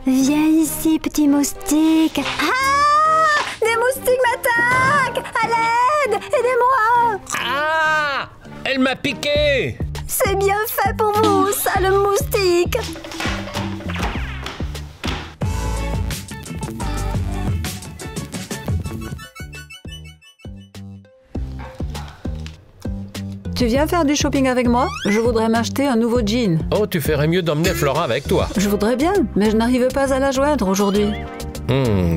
Viens ici, petit moustique. Ah! Des moustiques m'attaquent! À l'aide! Aidez-moi! Ah! Elle m'a piqué! C'est bien fait pour vous, sale moustique! Tu viens faire du shopping avec moi? Je voudrais m'acheter un nouveau jean. Oh, tu ferais mieux d'emmener Flora avec toi. Je voudrais bien, mais je n'arrive pas à la joindre aujourd'hui.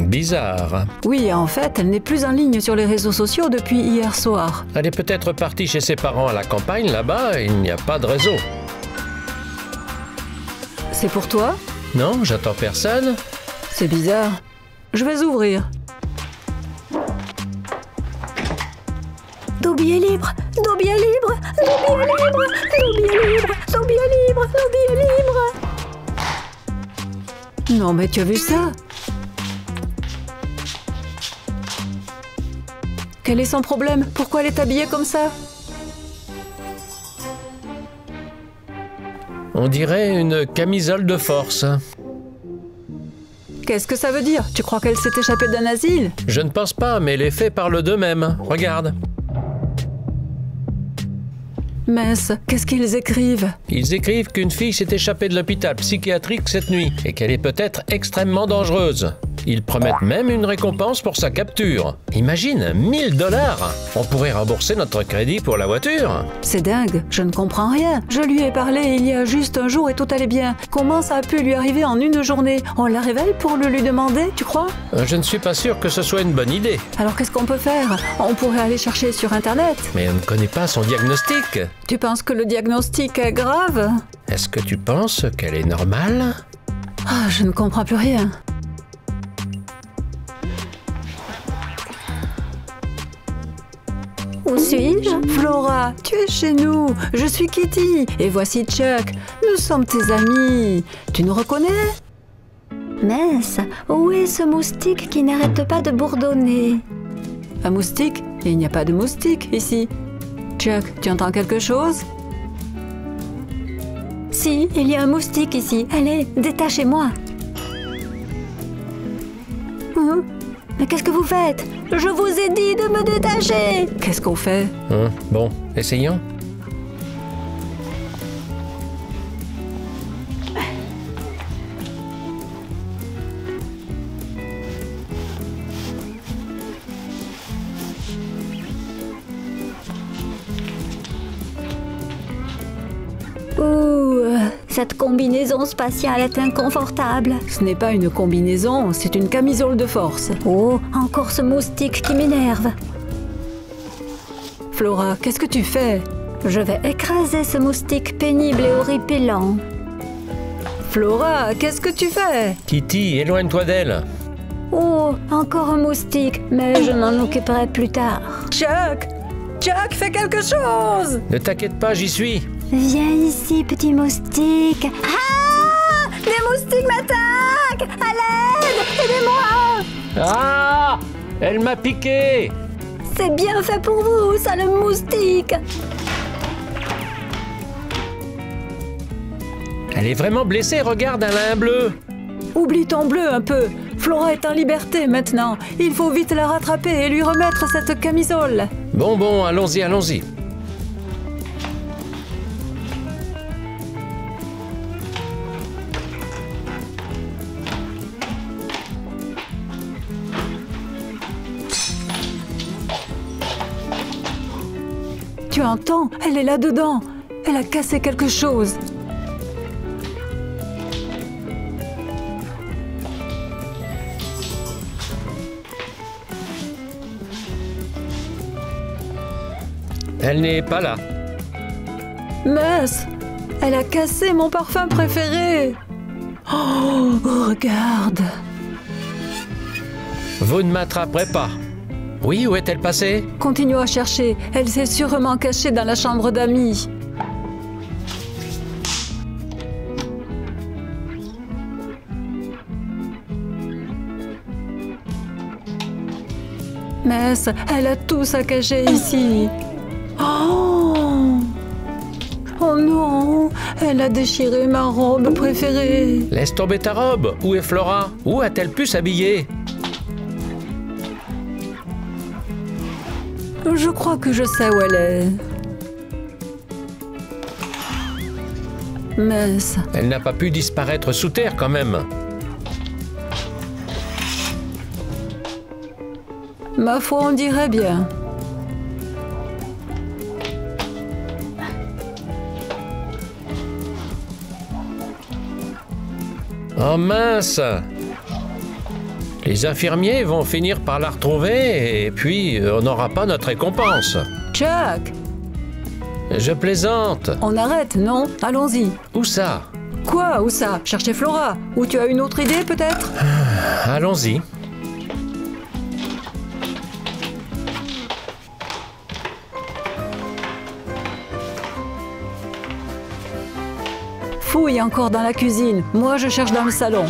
Bizarre. Oui, en fait, elle n'est plus en ligne sur les réseaux sociaux depuis hier soir. Elle est peut-être partie chez ses parents à la campagne, là-bas, il n'y a pas de réseau. C'est pour toi? Non, j'attends personne. C'est bizarre. Je vais ouvrir. Dobby est libre! Dobby est libre! Dobby est libre! Dobby est libre! Dobby est libre! Dobby est libre! Non, mais tu as vu ça? Quel est son problème? Pourquoi elle est habillée comme ça? On dirait une camisole de force. Qu'est-ce que ça veut dire? Tu crois qu'elle s'est échappée d'un asile? Je ne pense pas, mais les faits parlent d'eux-mêmes. Regarde. Mince, qu'est-ce qu'ils écrivent? Ils écrivent qu'une fille s'est échappée de l'hôpital psychiatrique cette nuit et qu'elle est peut-être extrêmement dangereuse. Ils promettent même une récompense pour sa capture. Imagine, 1000 $! On pourrait rembourser notre crédit pour la voiture. C'est dingue, je ne comprends rien. Je lui ai parlé il y a juste un jour et tout allait bien. Comment ça a pu lui arriver en une journée? On la réveille pour le lui demander, tu crois? Je ne suis pas sûr que ce soit une bonne idée. Alors qu'est-ce qu'on peut faire? On pourrait aller chercher sur Internet. Mais on ne connaît pas son diagnostic. Tu penses que le diagnostic est grave? Est-ce que tu penses qu'elle est normale? Ah, je ne comprends plus rien. Où suis-je? Flora, tu es chez nous. Je suis Kitty. Et voici Chuck. Nous sommes tes amis. Tu nous reconnais? Mince, où est ce moustique qui n'arrête pas de bourdonner? Un moustique? Il n'y a pas de moustique ici. Chuck, tu entends quelque chose? Si, il y a un moustique ici. Allez, détachez-moi. Mais qu'est-ce que vous faites? Je vous ai dit de me détacher! Qu'est-ce qu'on fait? Bon, essayons. Ouh, cette combinaison spatiale est inconfortable. Ce n'est pas une combinaison, c'est une camisole de force. Oh, encore ce moustique qui m'énerve. Flora, qu'est-ce que tu fais? Je vais écraser ce moustique pénible et horripilant. Flora, qu'est-ce que tu fais? Kitty, éloigne-toi d'elle. Oh, encore un moustique, mais je m'en occuperai plus tard. Chuck! Chuck, fais quelque chose! Ne t'inquiète pas, j'y suis. Viens ici, petit moustique. Ah! Des moustiques m'attaquent! À l'aide! Aidez-moi! Ah! Elle m'a piqué! C'est bien fait pour vous, sale moustique! Elle est vraiment blessée, regarde, elle a un bleu. Oublie ton bleu un peu. Flora est en liberté maintenant. Il faut vite la rattraper et lui remettre cette camisole. Bon, allons-y, allons-y. Tu entends? Elle est là-dedans. Elle a cassé quelque chose. Elle n'est pas là. Mince! Elle a cassé mon parfum préféré. Oh, regarde. Vous ne m'attraperez pas. Oui, où est-elle passée? Continue à chercher. Elle s'est sûrement cachée dans la chambre d'amis. Mince, elle a tout saccagé ici. Oh! Oh non! elle a déchiré ma robe préférée. Laisse tomber ta robe. Où est Flora? Où a-t-elle pu s'habiller? Je crois que je sais où elle est. Mince. Elle n'a pas pu disparaître sous terre quand même. Ma foi, on dirait bien. Oh mince! Les infirmiers vont finir par la retrouver et puis on n'aura pas notre récompense. Chuck, Je plaisante. on arrête, non? Allons-y. Où ça? Quoi, où ça? Chercher Flora? Ou tu as une autre idée, peut-être? Allons-y. Fouille encore dans la cuisine. Moi, je cherche dans le salon.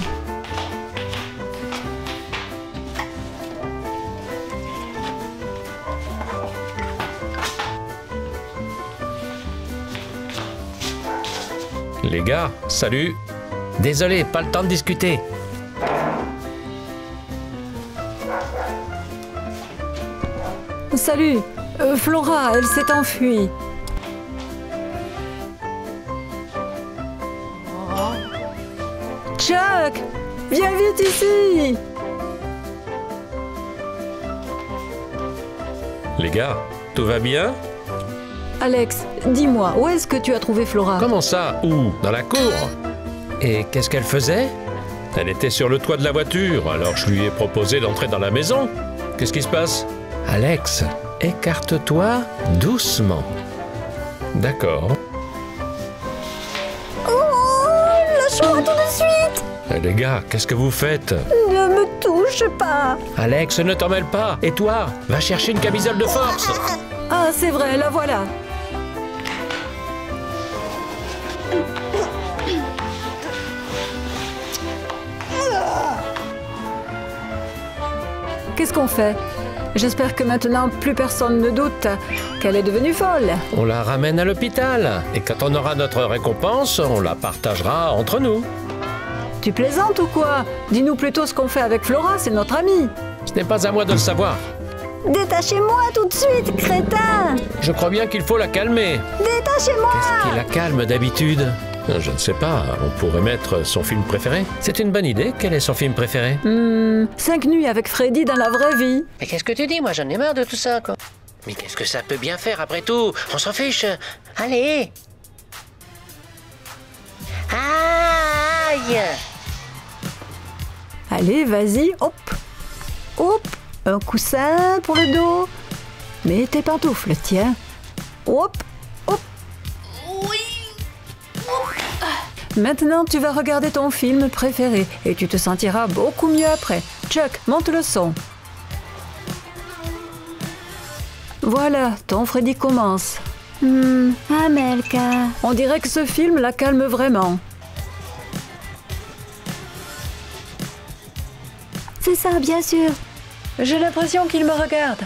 Les gars, salut. Désolé, pas le temps de discuter. Salut. Flora, elle s'est enfuie. Chuck, viens vite ici. Les gars, tout va bien? Alex, dis-moi, où est-ce que tu as trouvé Flora? Comment ça? Où? Dans la cour? Et qu'est-ce qu'elle faisait? Elle était sur le toit de la voiture, alors je lui ai proposé d'entrer dans la maison. Qu'est-ce qui se passe? Alex, écarte-toi doucement. D'accord. Lâche-moi tout de suite. Les gars, qu'est-ce que vous faites? Ne me touche pas. Alex, ne t'en mêle pas. Et toi, va chercher une camisole de force. Ah, c'est vrai, la voilà. Qu'est-ce qu'on fait? J'espère que maintenant plus personne ne doute qu'elle est devenue folle. On la ramène à l'hôpital. Et quand on aura notre récompense, on la partagera entre nous. Tu plaisantes ou quoi? Dis-nous plutôt ce qu'on fait avec Flora, c'est notre amie. Ce n'est pas à moi de le savoir. Détachez-moi tout de suite, crétin. Je crois bien qu'il faut la calmer. Détachez-moi. Qu'est-ce qui la calme d'habitude? Je ne sais pas, on pourrait mettre son film préféré. C'est une bonne idée. Quel est son film préféré? 5 nuits avec Freddy dans la vraie vie. Mais qu'est-ce que tu dis? Moi, j'en ai marre de tout ça, quoi. Mais qu'est-ce que ça peut bien faire après tout? On s'en fiche. Allez. Aïe! Allez, vas-y, hop. Hop, un coussin pour le dos. Mets tes pantoufles, tiens. Hop, hop. Maintenant, tu vas regarder ton film préféré et tu te sentiras beaucoup mieux après. Chuck, monte le son. Voilà, ton Freddy commence. Amelka. On dirait que ce film la calme vraiment. C'est ça, bien sûr. J'ai l'impression qu'il me regarde.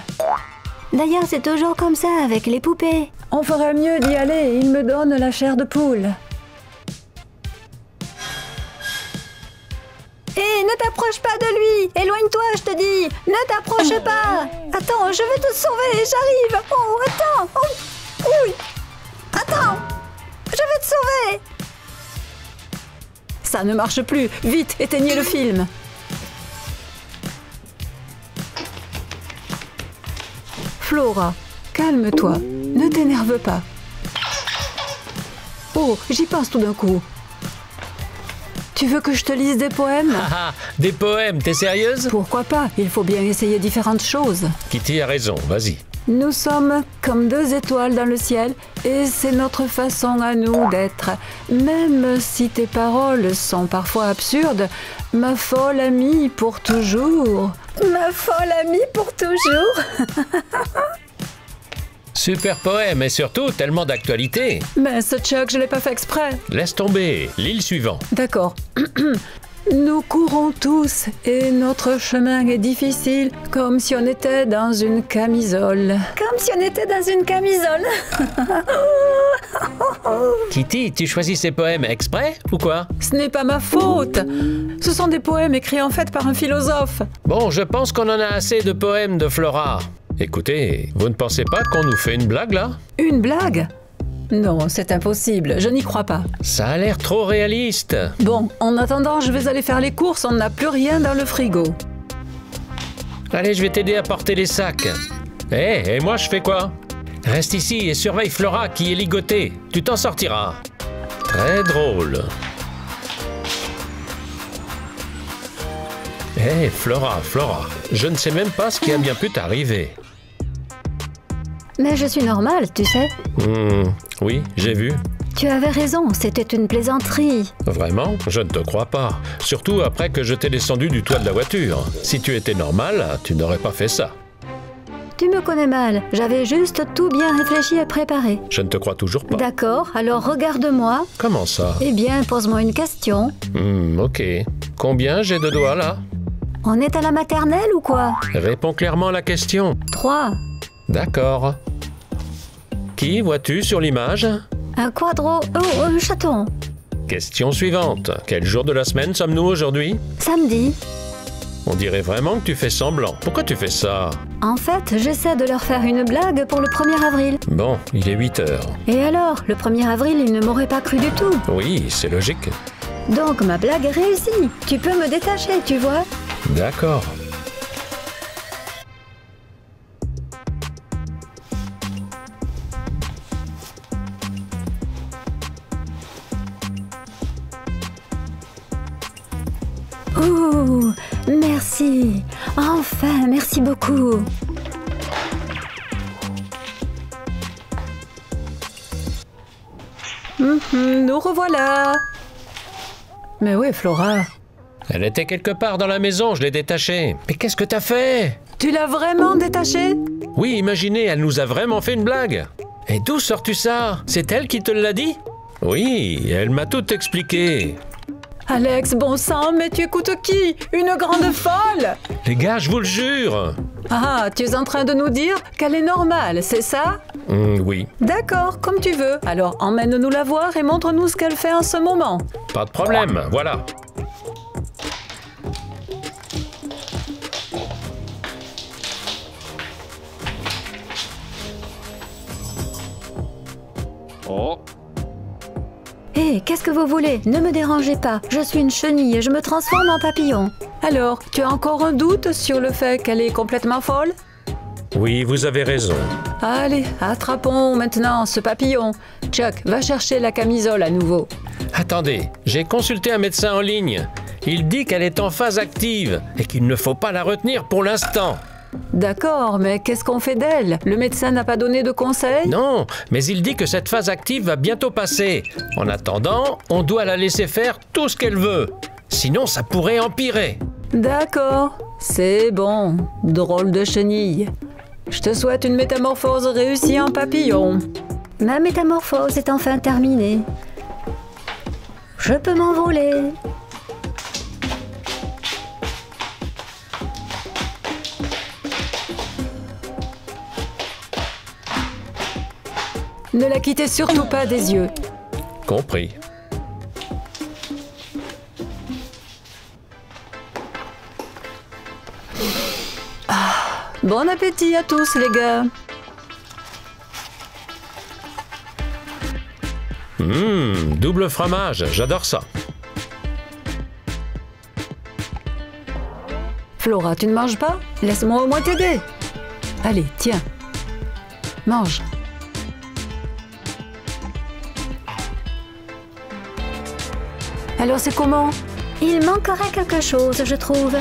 D'ailleurs, c'est toujours comme ça avec les poupées. On ferait mieux d'y aller, il me donne la chair de poule. Hé, ne t'approche pas de lui. Éloigne-toi, je te dis. Ne t'approche pas. Attends, je vais te sauver, j'arrive. Oh, attends. Oh, oui. Attends. Je vais te sauver. Ça ne marche plus. Vite, éteignez le film. Flora, calme-toi. Ne t'énerve pas. Oh, j'y pense tout d'un coup. Tu veux que je te lise des poèmes? Ah, des poèmes, t'es sérieuse? Pourquoi pas? Il faut bien essayer différentes choses. Kitty a raison, vas-y. Nous sommes comme 2 étoiles dans le ciel et c'est notre façon à nous d'être. Même si tes paroles sont parfois absurdes, ma folle amie pour toujours. Ma folle amie pour toujours. Super poème et surtout tellement d'actualité. Mais ce Chuck, je l'ai pas fait exprès. Laisse tomber, l'île suivante. D'accord. Nous courons tous et notre chemin est difficile, comme si on était dans une camisole. Comme si on était dans une camisole. Kitty, tu choisis ces poèmes exprès ou quoi? Ce n'est pas ma faute. Ce sont des poèmes écrits en fait par un philosophe. Bon, je pense qu'on en a assez de poèmes de Flora. Écoutez, vous ne pensez pas qu'on nous fait une blague là? Une blague? Non, c'est impossible, je n'y crois pas. Ça a l'air trop réaliste. Bon, en attendant, je vais aller faire les courses, on n'a plus rien dans le frigo. Allez, je vais t'aider à porter les sacs. Et moi je fais quoi? Reste ici et surveille Flora qui est ligotée. Tu t'en sortiras. Très drôle. Flora, je ne sais même pas ce qui a bien pu t'arriver. Mais je suis normale, tu sais. Oui, j'ai vu. Tu avais raison, c'était une plaisanterie. Vraiment? Je ne te crois pas. Surtout après que je t'ai descendu du toit de la voiture. Si tu étais normal, tu n'aurais pas fait ça. Tu me connais mal, j'avais juste tout bien réfléchi et préparé. Je ne te crois toujours pas. D'accord, alors regarde-moi. Comment ça? Eh bien, pose-moi une question. Ok. Combien j'ai de doigts là? On est à la maternelle ou quoi? Réponds clairement à la question. 3. D'accord. Qui vois-tu sur l'image? Un quadro... Oh, un chaton. Question suivante. Quel jour de la semaine sommes-nous aujourd'hui? Samedi. On dirait vraiment que tu fais semblant. Pourquoi tu fais ça? En fait, j'essaie de leur faire une blague pour le 1er avril. Bon, il est 8 heures. Et alors, le 1er avril, ils ne m'auraient pas cru du tout. Oui, c'est logique. Donc ma blague est réussie. Tu peux me détacher, tu vois? D'accord. Oh, merci. Enfin, merci beaucoup. Nous revoilà. Mais où est Flora? Elle était quelque part dans la maison, je l'ai détachée. Mais qu'est-ce que t'as fait? Tu l'as vraiment détachée? Oui, imaginez, elle nous a vraiment fait une blague. Et d'où sors-tu ça? C'est elle qui te l'a dit? Oui, elle m'a tout expliqué. Alex, bon sang, mais tu écoutes qui? Une grande folle? Les gars, je vous le jure. Ah, tu es en train de nous dire qu'elle est normale, c'est ça? Oui. D'accord, comme tu veux. Alors emmène-nous la voir et montre-nous ce qu'elle fait en ce moment. Pas de problème, voilà. Oh. Hé, qu'est-ce que vous voulez? Ne me dérangez pas. Je suis une chenille et je me transforme en papillon. Alors, tu as encore un doute sur le fait qu'elle est complètement folle? Oui, vous avez raison. Allez, attrapons maintenant ce papillon. Chuck, va chercher la camisole à nouveau. Attendez, j'ai consulté un médecin en ligne. Il dit qu'elle est en phase active et qu'il ne faut pas la retenir pour l'instant. D'accord, mais qu'est-ce qu'on fait d'elle? Le médecin n'a pas donné de conseils? Non, mais il dit que cette phase active va bientôt passer. En attendant, on doit la laisser faire tout ce qu'elle veut. Sinon, ça pourrait empirer. D'accord, c'est bon. Drôle de chenille. Je te souhaite une métamorphose réussie en papillon. Ma métamorphose est enfin terminée. Je peux m'envoler. Ne la quittez surtout pas des yeux. Compris. Bon appétit à tous les gars. Double fromage, j'adore ça. Flora, tu ne manges pas? Laisse-moi au moins t'aider. Allez, tiens. Mange. Alors c'est comment? Il manquerait quelque chose, je trouve.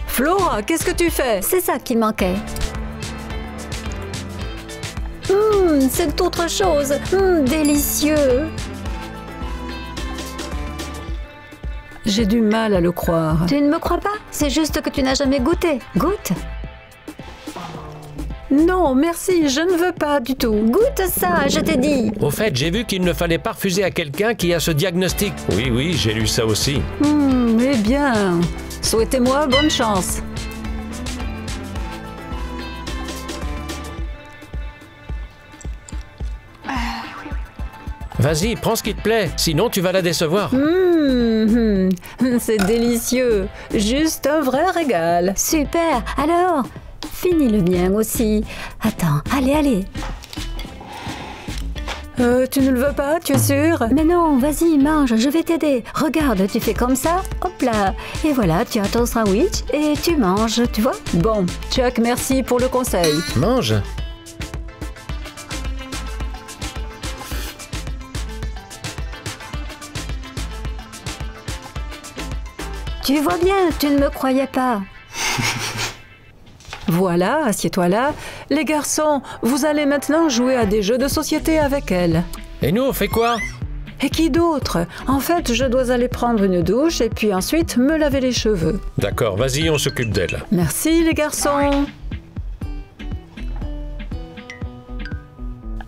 Flora, qu'est-ce que tu fais? C'est ça qui manquait. C'est autre chose. Délicieux. J'ai du mal à le croire. Tu ne me crois pas? C'est juste que tu n'as jamais goûté. Goûte. Non, merci, je ne veux pas du tout. Goûte ça, je t'ai dit. Au fait, j'ai vu qu'il ne fallait pas refuser à quelqu'un qui a ce diagnostic. Oui, oui, j'ai lu ça aussi. Eh bien, souhaitez-moi bonne chance. Vas-y, prends ce qui te plaît, sinon tu vas la décevoir. C'est délicieux, juste un vrai régal. Super, alors, finis le mien aussi. Attends, allez. Tu ne le veux pas, tu es sûr? Mais non, vas-y, mange, je vais t'aider. Regarde, tu fais comme ça, hop là. Et voilà, tu as ton sandwich et tu manges, tu vois? Bon, Chuck, merci pour le conseil. Mange. Tu vois bien, tu ne me croyais pas. Voilà, assieds-toi là. Les garçons, vous allez maintenant jouer à des jeux de société avec elle. Et nous, on fait quoi? Et qui d'autre? En fait, je dois aller prendre une douche et puis ensuite me laver les cheveux. D'accord, vas-y, on s'occupe d'elle. Merci les garçons.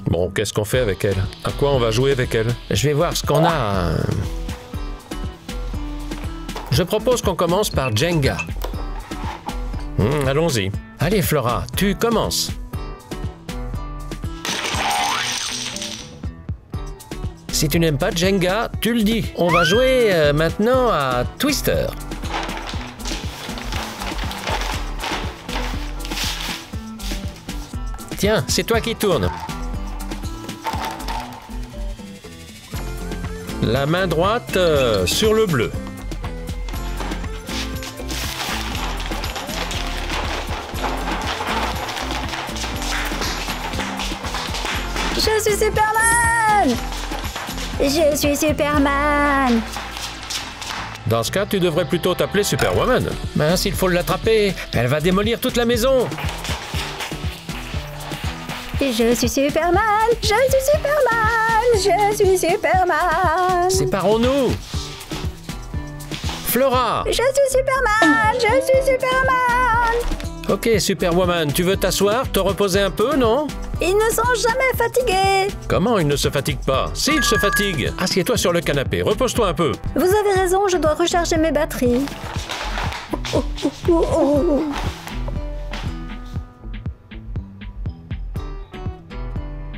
Bon, qu'est-ce qu'on fait avec elle? À quoi on va jouer avec elle? Je vais voir ce qu'on a. Je propose qu'on commence par Jenga. Allons-y. Allez, Flora, tu commences. Si tu n'aimes pas Jenga, tu le dis. On va jouer maintenant à Twister. Tiens, c'est toi qui tournes. La main droite sur le bleu. Je suis Superman! Je suis Superman! Dans ce cas, tu devrais plutôt t'appeler Superwoman. Mince, il faut l'attraper. Elle va démolir toute la maison. Je suis Superman! Je suis Superman! Je suis Superman! Séparons-nous. Flora! Je suis Superman! Je suis Superman! Ok, Superwoman, tu veux t'asseoir, te reposer un peu, non? Ils ne sont jamais fatigués! Comment il ne se fatigue pas? S'il se fatigue, assieds-toi sur le canapé, repose-toi un peu. Vous avez raison, je dois recharger mes batteries.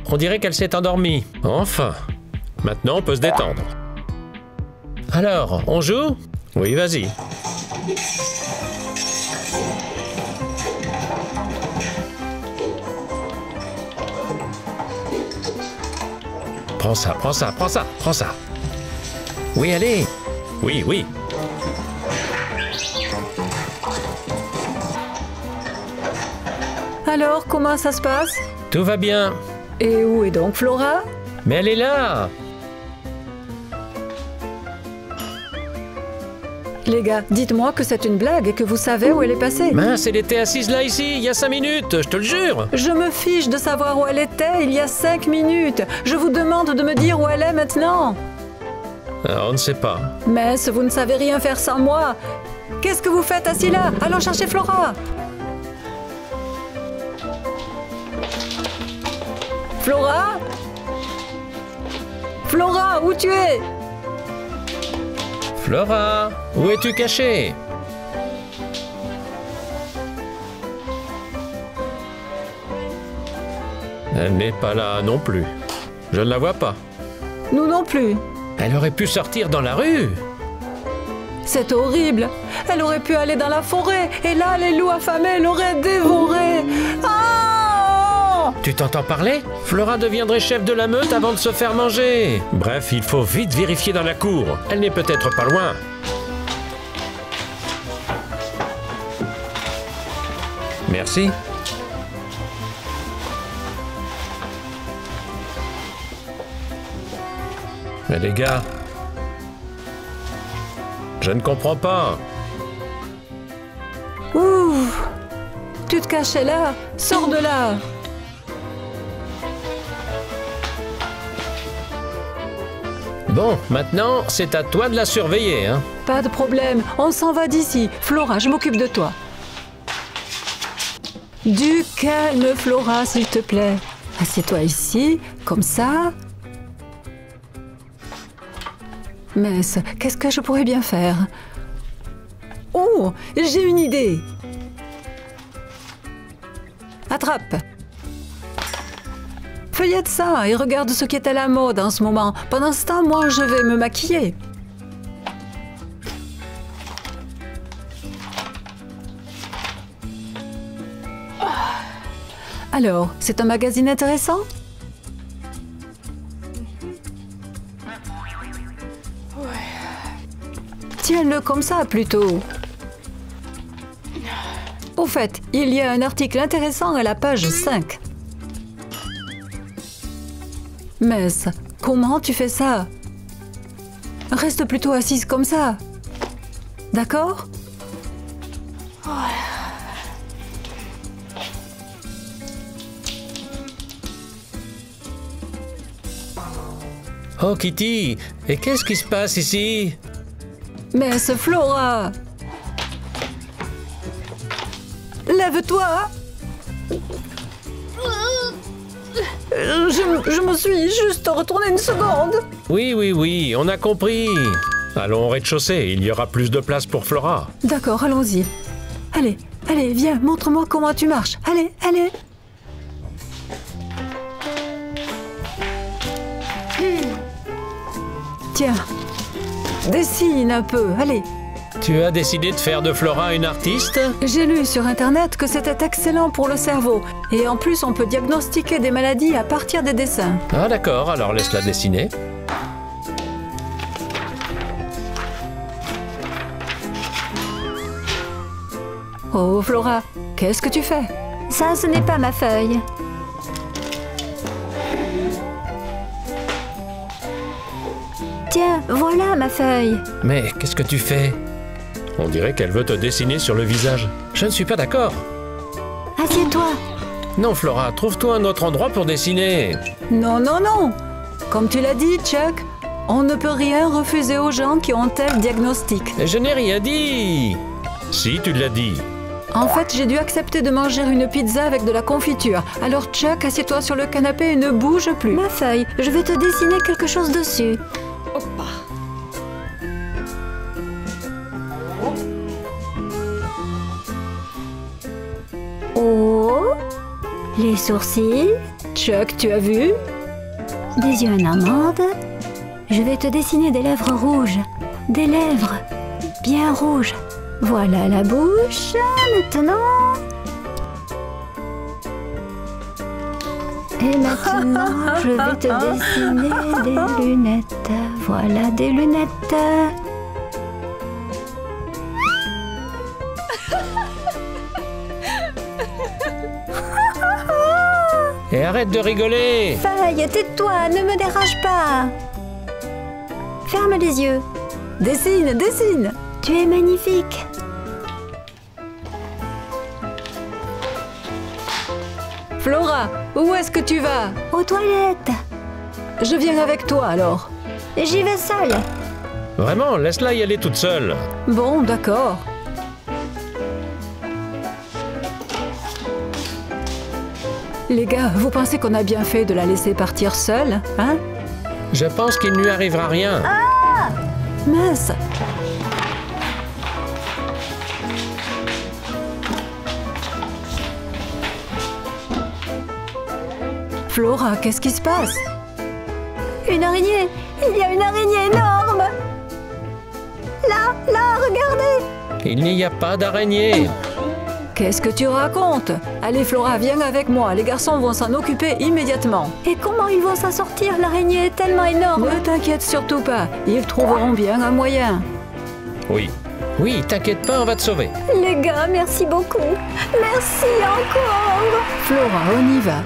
On dirait qu'elle s'est endormie. Enfin. Maintenant, on peut se détendre. Alors, on joue? Oui, vas-y. Prends ça, prends ça, prends ça, prends ça. Oui, allez. Oui, oui. Alors, comment ça se passe? Tout va bien. Et où est donc Flora? Mais elle est là. Les gars, dites-moi que c'est une blague et que vous savez où elle est passée. Mince, elle était assise là, ici, il y a 5 minutes, je te le jure. Je me fiche de savoir où elle était il y a 5 minutes. Je vous demande de me dire où elle est maintenant. Ah, on ne sait pas. Mais vous ne savez rien faire sans moi. Qu'est-ce que vous faites assis là? Allons chercher Flora. Flora? Flora, où tu es? Flora, où es-tu cachée? Elle n'est pas là non plus. Je ne la vois pas. Nous non plus. Elle aurait pu sortir dans la rue. C'est horrible. Elle aurait pu aller dans la forêt et là, les loups affamés l'auraient dévorée. Ah! Tu t'entends parler? Flora deviendrait chef de la meute avant de se faire manger. Bref, il faut vite vérifier dans la cour. Elle n'est peut-être pas loin. Merci. Mais les gars, je ne comprends pas. Ouh! Tu te cachais là? Sors de là! Bon, maintenant, c'est à toi de la surveiller, hein. Pas de problème, on s'en va d'ici. Flora, je m'occupe de toi. Du calme, Flora, s'il te plaît. Assieds-toi ici, comme ça. Mince, qu'est-ce que je pourrais bien faire? Oh, j'ai une idée. Attrape. Feuillette ça et regarde ce qui est à la mode en ce moment. Pendant ce temps, moi, je vais me maquiller. Alors, c'est un magazine intéressant? Tiens-le comme ça, plutôt. Au fait, il y a un article intéressant à la page 5. Mince, comment tu fais ça? Reste plutôt assise comme ça. D'accord? Oh Kitty, et qu'est-ce qui se passe ici? Mince, Flora! Lève-toi! Je me suis juste retournée une seconde. Oui, on a compris. Allons au rez-de-chaussée, il y aura plus de place pour Flora. D'accord, allons-y. Allez, viens, montre-moi comment tu marches. Allez. Tiens, dessine un peu, allez. Tu as décidé de faire de Flora une artiste? J'ai lu sur Internet que c'était excellent pour le cerveau. Et en plus, on peut diagnostiquer des maladies à partir des dessins. Ah d'accord, alors laisse-la dessiner. Oh, Flora, qu'est-ce que tu fais? Ça, ce n'est pas ma feuille. Tiens, voilà ma feuille. Mais qu'est-ce que tu fais? On dirait qu'elle veut te dessiner sur le visage. Je ne suis pas d'accord. Assieds-toi. Non, Flora, trouve-toi un autre endroit pour dessiner. Non. Comme tu l'as dit, Chuck, on ne peut rien refuser aux gens qui ont tel diagnostic. Je n'ai rien dit. Si, tu l'as dit. En fait, j'ai dû accepter de manger une pizza avec de la confiture. Alors, Chuck, assieds-toi sur le canapé et ne bouge plus. Ma feuille, je vais te dessiner quelque chose dessus. Oh, les sourcils. Chuck, tu as vu? Des yeux en amande. Je vais te dessiner des lèvres rouges. Des lèvres bien rouges. Voilà la bouche. Maintenant. Et maintenant, je vais te dessiner des lunettes. Voilà des lunettes. Et arrête de rigoler. Feuille, tais-toi, ne me dérange pas. Ferme les yeux. Dessine. Tu es magnifique. Flora, où est-ce que tu vas? Aux toilettes. Je viens avec toi alors. J'y vais seule. Vraiment, laisse-la y aller toute seule. Bon, d'accord. Les gars, vous pensez qu'on a bien fait de la laisser partir seule, hein? Je pense qu'il ne lui arrivera rien. Mince! Flora, qu'est-ce qui se passe? Une araignée. Il y a une araignée énorme. Là, regardez. Il n'y a pas d'araignée. Qu'est-ce que tu racontes? Allez Flora, viens avec moi, les garçons vont s'en occuper immédiatement. Et comment ils vont s'en sortir? L'araignée est tellement énorme. Ne t'inquiète surtout pas, ils trouveront bien un moyen. Oui, t'inquiète pas, on va te sauver. Les gars, merci beaucoup. Merci encore. Flora, on y va.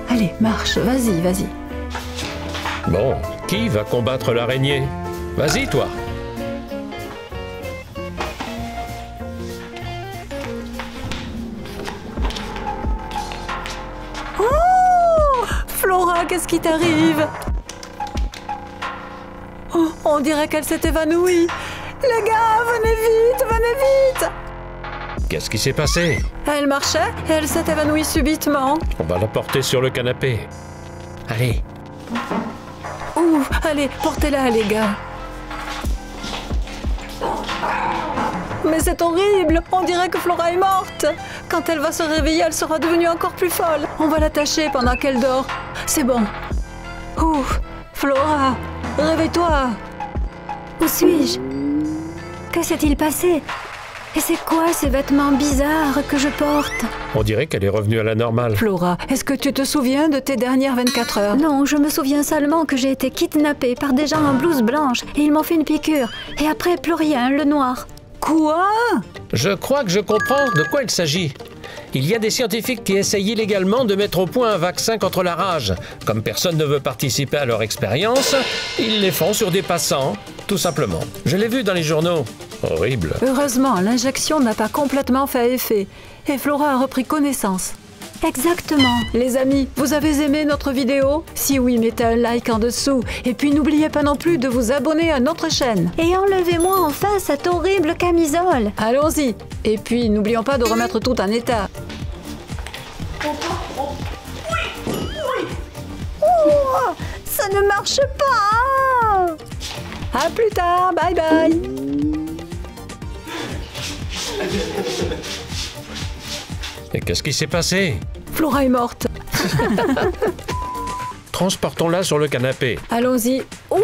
Allez, marche, vas-y. Bon, qui va combattre l'araignée? Vas-y, toi. Oh! Flora, qu'est-ce qui t'arrive? Oh, on dirait qu'elle s'est évanouie. Les gars, venez vite! Qu'est-ce qui s'est passé? Elle marchait et elle s'est évanouie subitement. On va la porter sur le canapé. Allez. Ouh, allez, portez-la, les gars. Mais c'est horrible! On dirait que Flora est morte! Quand elle va se réveiller, elle sera devenue encore plus folle. On va l'attacher pendant qu'elle dort. C'est bon. Ouh, Flora, réveille-toi! Où suis-je? Que s'est-il passé? Et c'est quoi ces vêtements bizarres que je porte? On dirait qu'elle est revenue à la normale. Flora, est-ce que tu te souviens de tes dernières 24 heures? Non, je me souviens seulement que j'ai été kidnappée par des gens en blouse blanche et ils m'ont fait une piqûre. Et après, plus rien, le noir. Quoi? Je crois que je comprends de quoi il s'agit. Il y a des scientifiques qui essayent illégalement de mettre au point un vaccin contre la rage. Comme personne ne veut participer à leur expérience, ils les font sur des passants, tout simplement. Je l'ai vu dans les journaux. Horrible. Heureusement, l'injection n'a pas complètement fait effet. Et Flora a repris connaissance. Exactement. Les amis, vous avez aimé notre vidéo? Si oui, mettez un like en dessous. Et puis n'oubliez pas non plus de vous abonner à notre chaîne. Et enlevez-moi enfin cette horrible camisole. Allons-y. Et puis n'oublions pas de remettre tout en état. Oh, ça ne marche pas. À plus tard, bye bye. Et qu'est-ce qui s'est passé? Flora est morte. Transportons-la sur le canapé. Allons-y. Ouh.